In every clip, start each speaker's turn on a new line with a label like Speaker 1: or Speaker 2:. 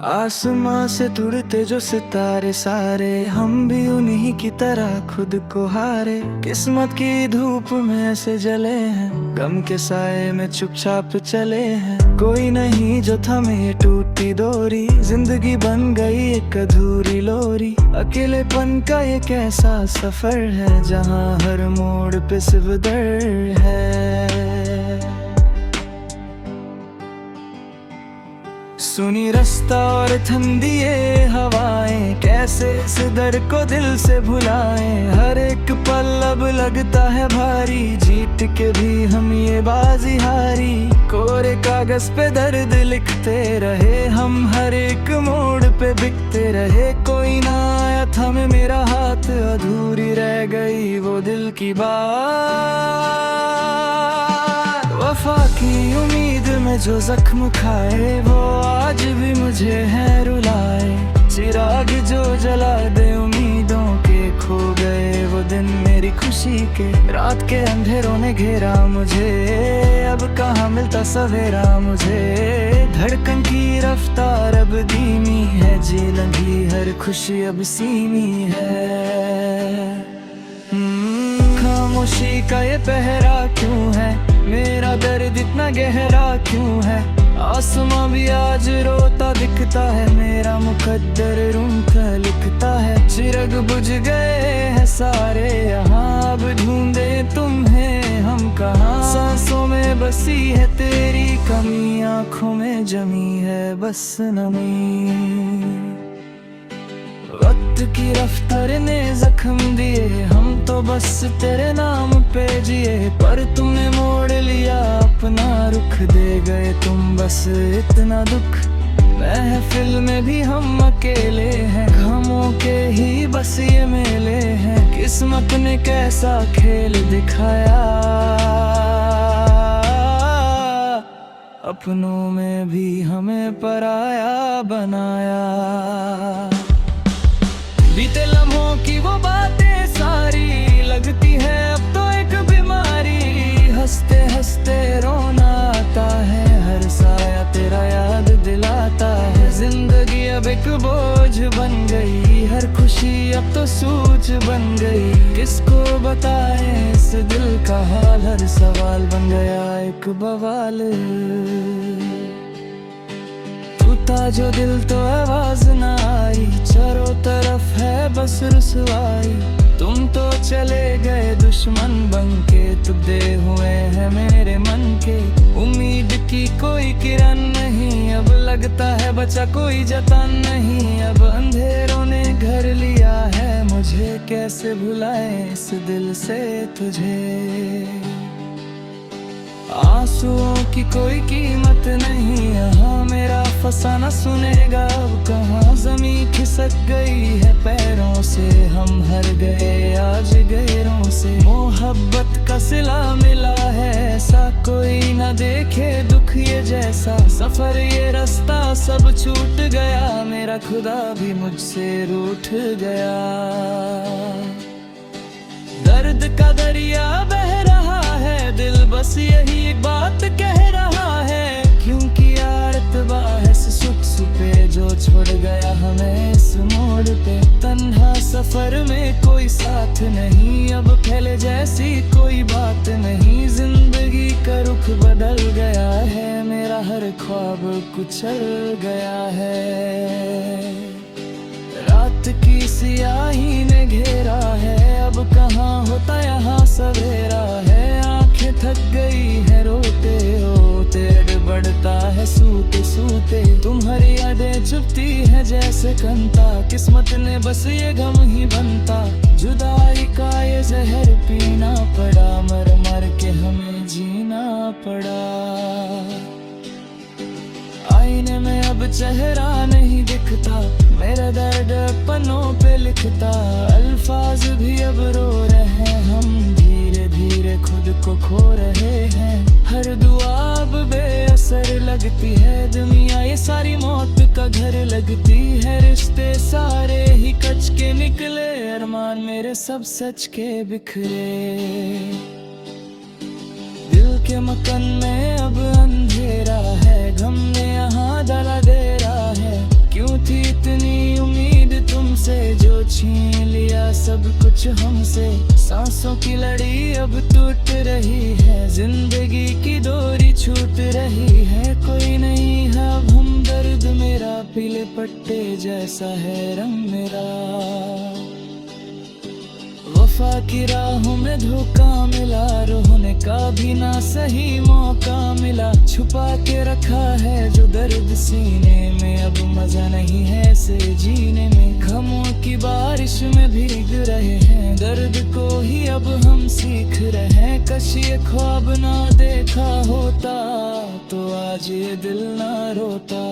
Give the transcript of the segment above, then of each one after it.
Speaker 1: आसमां से टूटते जो सितारे सारे, हम भी उन्हीं की तरह खुद को हारे। किस्मत की धूप में ऐसे जले हैं, गम के साए में चुपचाप चले हैं। कोई नहीं जो थमे टूटी डोरी, जिंदगी बन गई एक अधूरी लोरी। अकेलेपन का ये कैसा सफर है, जहाँ हर मोड़ पे सिर्फ दर्द है। सुनी रास्ता और ठंडी ये हवाएं, कैसे इस दर्द को दिल से भुलाएं। हर एक पल अब लगता है भारी, जीत के भी हम ये बाजी हारी। कोरे कागज पे दर्द लिखते रहे हम, हर एक मोड़ पे बिकते रहे। कोई ना आया था मैं, मेरा हाथ अधूरी रह गई वो दिल की बात। वफा की उम्मीद में जो जख्म खाए, वो आज भी मुझे है रुलाए। चिराग जो जला दे उम्मीदों के, खो गए वो दिन मेरी खुशी के। रात के अंधेरों ने घेरा मुझे, अब कहाँ मिलता सवेरा मुझे। धड़कन की रफ्तार अब धीमी है, जी लगी हर खुशी अब सीमी है। खामोशी का ये पहरा क्यों है, मेरा दर्द इतना गहरा क्यों है। आसमां भी आज रोता दिखता है, मेरा मुकद्दर रूठा लिखता है। चिराग बुझ गए हैं सारे यहाँ, अब ढूंढे तुम्हें हम कहाँ। सांसों में बसी है तेरी कमी, आँखों में जमी है बस नमी। वक्त की रफ्तार ने जख्म दिए, हम तो बस तेरे नाम पे जिए। पर तुमने मोड़ लिया अपना रुख, दे गए तुम बस इतना दुख। महफिल में भी हम अकेले हैं, गमों के ही बस ये मेले हैं। किस्मत ने कैसा खेल दिखाया, अपनों में भी हमें पराया बनाया। बीते लम्हों की वो बातें सारी, लगती है अब तो एक बीमारी। हंसते हंसते रोना आता है, हर साया तेरा याद दिलाता है। जिंदगी अब एक बोझ बन गई, हर खुशी अब तो सूझ बन गई। किसको बताएं इस दिल का हाल, हर सवाल बन गया एक बवाल। टूटा जो दिल तो आवाज ना आई, चारों तरफ है बस रुसवाई। तुम तो चले गए दुश्मन बनके, तुबदे हुए हैं मेरे मन के। उम्मीद की कोई किरण नहीं, अब लगता है बचा कोई जतन नहीं। अब अंधेरों ने घर लिया है मुझे, कैसे भुलाएं इस दिल से तुझे। आंसुओं की कोई कीमत नहीं यहाँ, मेरा फसाना सुनेगा अब कहाँ। ज़मीं खिसक गई है पैरों से, हम हर गए आज गैरों से। मोहब्बत का सिला मिला है ऐसा, कोई ना देखे दुख ये जैसा। सफर ये रास्ता सब छूट गया, मेरा खुदा भी मुझसे रूठ गया। दर्द का दरिया बह रहा है, दिल बस यही बात कह रहा है। क्योंकि यार इत्तबा है सुख सुपे, जो छोड़ गया हमें इस मोड़ पे। तन्हा सफर में कोई साथ नहीं, अब पहले जैसी कोई बात नहीं। जिंदगी का रुख बदल गया है, मेरा हर ख्वाब कुचल गया है। रात की सियाही ने घेरा है, अब कहाँ होता यहाँ सवेरा है। आंखें थक गई है रोते रोते, बढ़ता है सूते सूते। तुम्हारी यादें चुपती है जैसे कंता, किस्मत ने बस ये गम ही बनता। जुदाई का ये जहर पीना पड़ा, मर मर के हमें जीना पड़ा। आईने में अब चेहरा नहीं दिखता, मेरा दर्द पन्नों पे लिखता। अल्फाज भी अब रो रहे हैं, हम धीरे धीरे खुद को खो रहे हैं। हर दुआ अब बेअसर लगती है, दुनिया ये सारी मौत का घर लगती है। रिश्ते सारे ही कच के निकले, अरमान मेरे सब सच के बिखरे। दिल के मकान में अब अंधेरा है, गम ने यहाँ दला दे रहा है। क्यों सांसों की लड़ी अब टूट रही है, जिंदगी की डोरी छूट रही है। कोई नहीं है अब हमदर्द मेरा, पीले पट्टे जैसा है रंग मेरा। वफा की राहों में धोखा मिला, रोने का भी ना सही मौका मिला। छुपा के रखा है जो दर्द सीने में, अब मजा नहीं है इसे जीने में। गमों की बारिश में भीग रहे हैं, दर्द को ही अब हम सीख रहे हैं। कश ये ख्वाब ना देखा होता तो आज ये दिल ना रोता।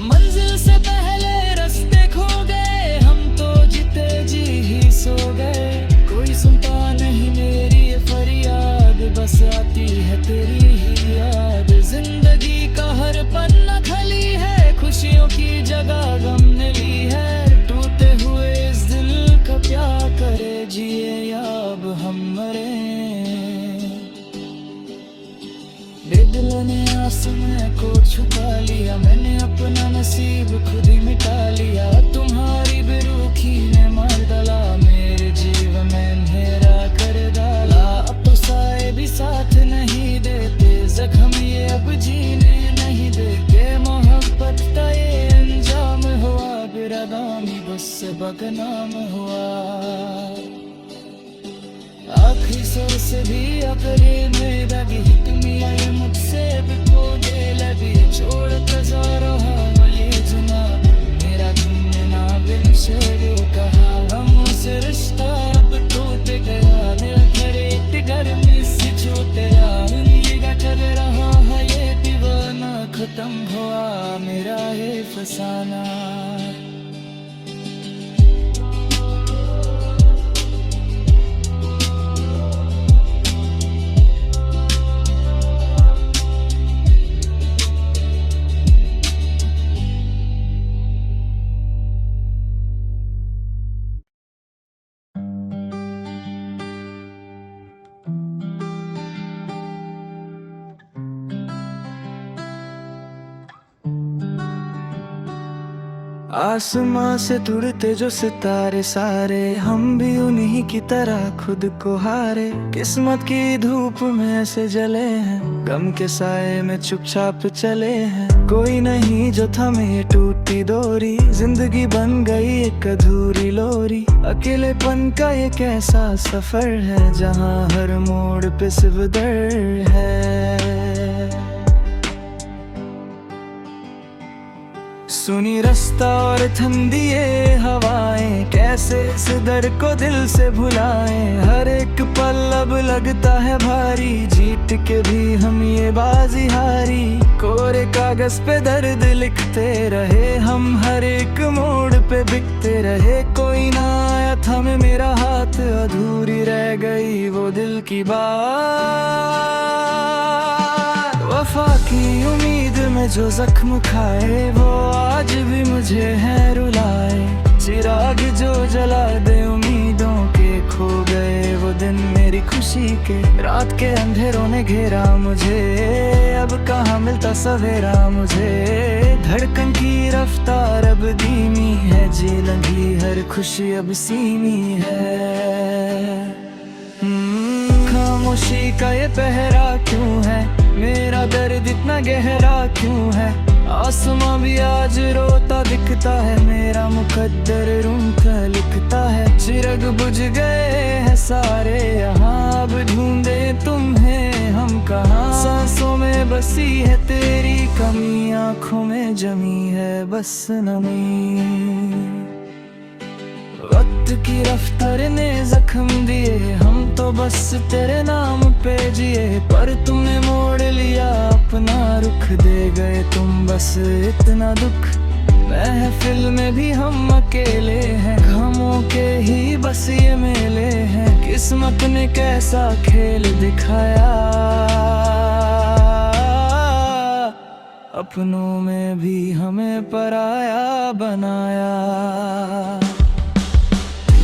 Speaker 1: मंजिल से पहले रास्ते खो गए, हम तो जीते जी ही सो गए। कोई सुनता नहीं मेरी ये फरियाद, बस आती है तेरी ही याद। जिंदगी का हर पन्ना खाली है, खुशियों की जगह गम ने ली है। टूटे हुए इस दिल का क्या करे, जिए या अब हम मरे। दिल ने आसमां को छुपा लिया, मैंने अपना नसीब खुद ही मिटा लिया। तुम्हारी बेरुखी ने मार डाला, मेरे जीवन में अंधेरा कर डाला। अब तो साए भी साथ नहीं देते, जख्म ये अब जीने नहीं देते। मोहब्बत का ये अंजाम हुआ, बिरादामी बस से बदनाम हुआ। आखिरी सुर से भी आखिरी में दगी, तुम आए मुझसे भी खोने लगी। छोड़ कर जा रहा वही जुना, मेरा तुमने ना बिन शेर कहा। हम से रिश्ता अब टूट गया, मेरा घर गर्मी से छूट गया। जिंदगी कर रहा है ये दीवाना, खत्म हुआ मेरा ये फसाना। आसमां से टूटते जो सितारे सारे, हम भी उन्हीं की तरह खुद को हारे। किस्मत की धूप में ऐसे जले हैं, गम के साए में चुपचाप चले हैं। कोई नहीं जो थमे ये टूटी डोरी, जिंदगी बन गई एक अधूरी लोरी। अकेलेपन का ये कैसा सफर है, जहाँ हर मोड़ पे सिर्फ दर्द है। सुनी रास्ता और ठंडी ये हवाएं, कैसे इस दर को दिल से भुलाएं। हर एक पल अब लगता है भारी, जीत के भी हम ये बाजी हारी। कोरे कागज पे दर्द लिखते रहे हम, हर एक मोड़ पे बिकते रहे। कोई ना आया था मैं, मेरा हाथ अधूरी रह गई वो दिल की बात। वफा की उम्मीद में जो जख्म खाए, वो आज भी मुझे है रुलाए। चिराग जो जला दे उम्मीदों के, खो गए वो दिन मेरी खुशी के। रात के अंधेरों ने घेरा मुझे, अब कहाँ मिलता सवेरा मुझे। धड़कन की रफ्तार अब धीमी है, जी लगी हर खुशी अब सीमी है। खामोशी का ये पहरा क्यों है, मेरा दर्द इतना गहरा क्यों है। आसमां भी आज रोता दिखता है, मेरा मुकद्दर रूठा लिखता है। चिराग बुझ गए हैं सारे यहाँ, अब ढूंढे तुम्हें हम कहाँ। सांसों में बसी है तेरी कमी, आँखों में जमी है बस नमी। वक्त की रफ्तार ने जख्म दिए, हम तो बस तेरे नाम पे जिए। पर तुमने मोड़ लिया अपना रुख, दे गए तुम बस इतना दुख। महफिल में भी हम अकेले हैं, गमों के ही बस ये मेले हैं। किस्मत ने कैसा खेल दिखाया, अपनों में भी हमें पराया बनाया।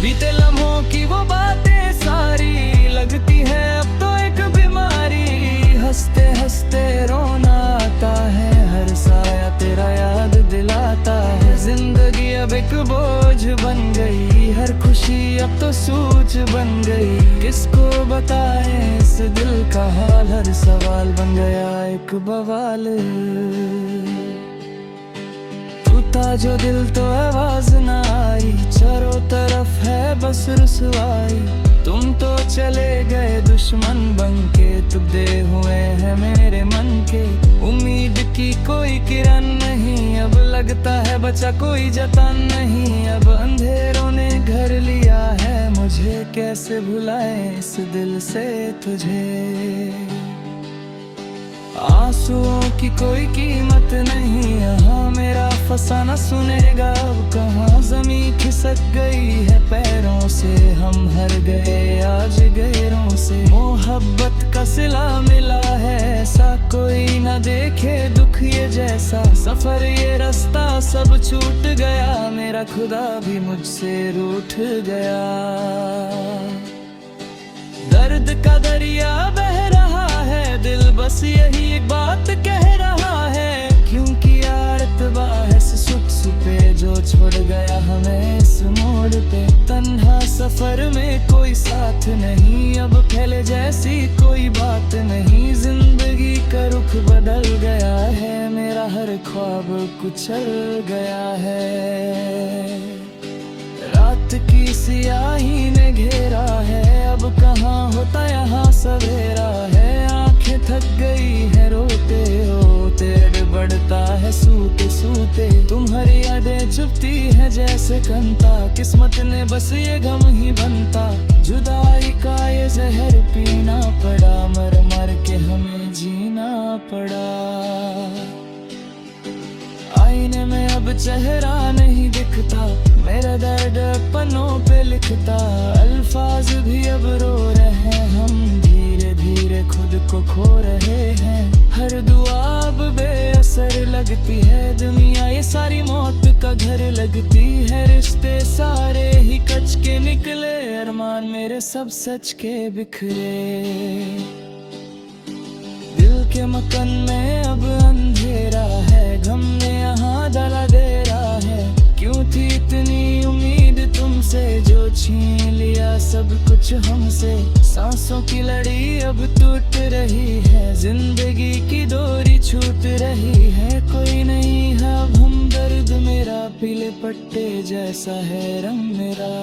Speaker 1: बीते लम्हों की वो बातें सारी, लगती है अब तो एक बीमारी। हंसते हंसते रोना आता है, हर साया तेरा याद दिलाता है। जिंदगी अब एक बोझ बन गई है, हर खुशी अब तो सूझ बन गई, किसको बताएं इस दिल का हाल, हर सवाल बन गया एक बवाल। टूटा जो दिल तो आवाज ना आई, चारों तरफ है बस रुसवाई। तुम तो चले गए दुश्मन बनके, तुबदे हुए हैं मेरे मन के। उम्मीद की कोई किरण नहीं, अब लगता है बचा कोई जतन नहीं। अब अंधेरों ने घर लिया है मुझे, कैसे भुलाएं इस दिल से तुझे। आंसुओं की कोई कीमत नहीं यहाँ, मेरा फसाना सुनेगा अब कहाँ। ज़मीं खिसक गई है पैरों से, हम हर गए आज गैरों से। मोहब्बत का सिला मिला है ऐसा, कोई न देखे दुख ये जैसा। सफर ये रास्ता सब छूट गया, मेरा खुदा भी मुझसे रूठ गया। दर्द का दरिया बह रहा है, दिल बस यही एक बात कह रहा है। क्योंकि यार इत्तबा है सुख सुपे, जो छोड़ गया हमें इस मोड़ पे। तन्हा सफर में कोई साथ नहीं, अब पहले जैसी कोई बात नहीं। जिंदगी का रुख बदल गया है, मेरा हर ख्वाब कुचल गया है। रात की सियाही ने घेरा है, अब कहाँ होता यहाँ सवेरा है। आंखें थक गई है रोते रोते, बढ़ता है सूते सूते। तुम्हारी यादें चुभती है जैसे कंता, किस्मत ने बस ये गम ही बनता। जुदाई का ये जहर पीना पड़ा, मर मर के हमें जीना पड़ा। आईने में अब चेहरा नहीं दिखता, मेरा दर्द पन्नों पे लिखता। अल्फाज भी अब रो रहे हैं, हम धीरे धीरे खुद को खो रहे हैं। हर दुआ अब बेअसर लगती है, दुनिया ये सारी मौत का घर लगती है। रिश्ते सारे ही कच के निकले, अरमान मेरे सब सच के बिखरे। दिल के मकान में अब अंधेरा है, गम ने यहाँ दला दे रहा है। क्यों थी इतनी उम्मीद तुमसे, जो छीन लिया सब कुछ हमसे। सांसों की लड़ी अब टूट रही है, जिंदगी की डोरी छूट रही है। कोई नहीं है अब हम दर्द मेरा, पीले पट्टे जैसा है रंग मेरा।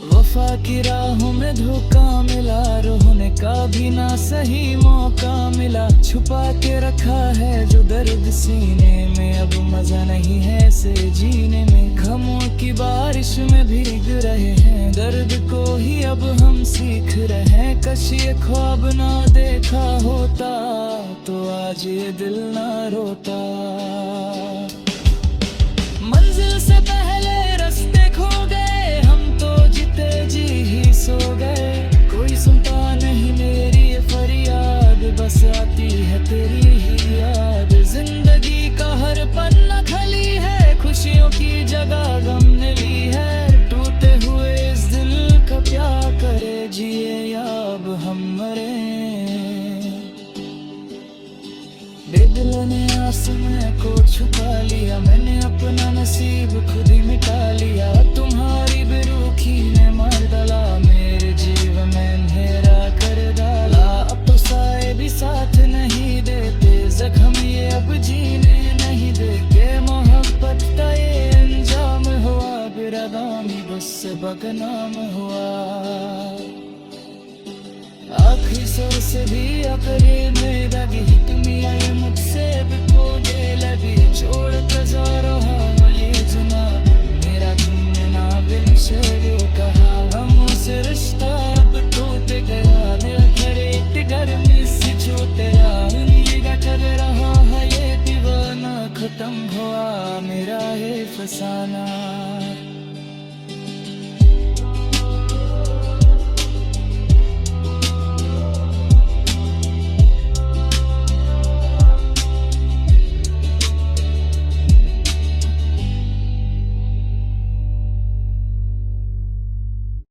Speaker 1: वफा की राहों में धोखा मिला, रोने का भी ना सही मौका मिला। छुपा के रखा है जो दर्द सीने में, अब मजा नहीं है ऐसे जीने में। गमों की बारिश में भीग रहे हैं, दर्द को ही अब हम सीख रहे हैं। कश ये ख्वाब ना देखा होता, तो आज ये दिल ना रोता। मंजिल से पहले रास्ते खो गए, हम तो जीते जी ही सो गए। कोई सुनता नहीं मेरी ये फरियाद, बस आती है तेरी ही याद। जिंदगी का हर पन्ना खाली है, खुशियों की जगह गम ने ली है। टूटे हुए इस दिल का क्या करे, जिए या अब हम मरे। बेदिल ने आसमां को छुपा लिया, मैंने अपना नसीब खुद ही मिटा लिया। तुम्हारी बेरुखी ने मार डाला, मेरे जीवन में अंधेरा कर डाला। अब तो साए भी साथ नहीं देते, जख्म ये अब जीने नहीं देते। मोहब्बत का ये अंजाम हुआ, बिरादामी बस बदनाम हुआ। आखिरी सुर से भी आखिरी में लगी, दुनिया ये मुझसे भी खोने लगी। छोड़ कर जा रहा हूँ ये जुना, मेरा तुमने ना बिन शेरों कहा। हम से रिश्ता अब टूट गया, दिल खरीद गर्मी से छूटे। दुनिया कर रहा है ये दीवाना, खत्म हुआ मेरा है फसाना।